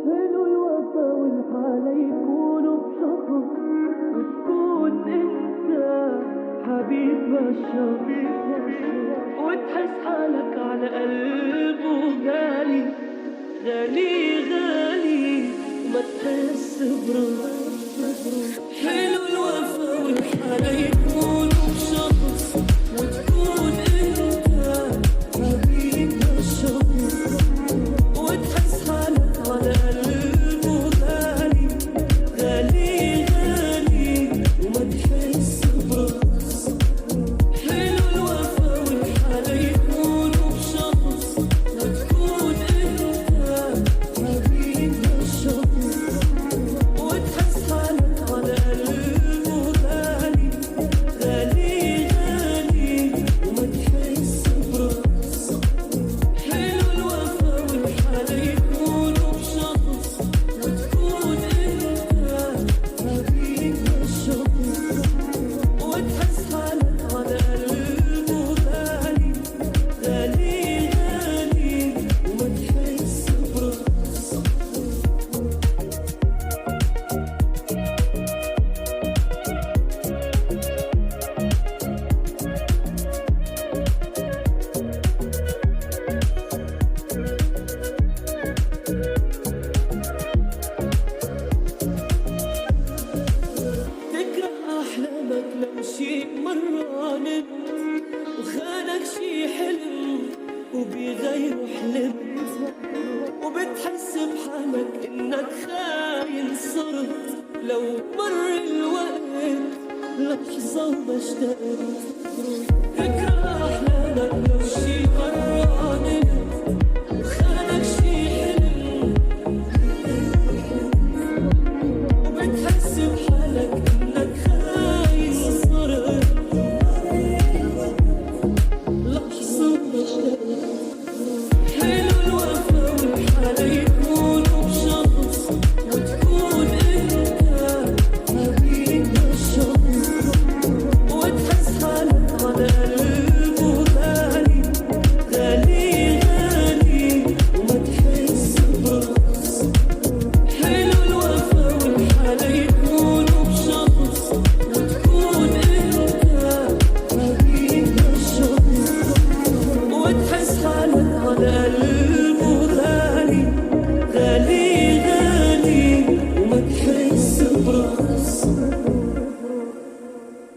حلو الوفا والحالة يكونوا بشخص وتكون انت حبيب بشر وتحس حالك على قلبه غالي غالي غالي وما تحس براسك. حلو الوفا والحالة يكونوا بشخص وتكون انت حبيب بشر وتحس حالك على قلبه غالي غالي غالي وما تحس براسك. حلو الوفا والحالة يكونوا بشخص وتكون انت حبيب بشر وتحس حالك على قلبه غالي غالي غالي وما تحس براسك. حلو الوفا والحالة يكونوا بشخص وتكون انت حبيب بشر وتحس حالك على قلبه غالي غالي غالي وما تحس براسك. تكره أحلامك لو شي مرة نمت وخانك شي حلم وبيغيره حلم وبتحس بحالك إنك خاين صرت لو مر الوقت لحظة وما اشتقت. تكره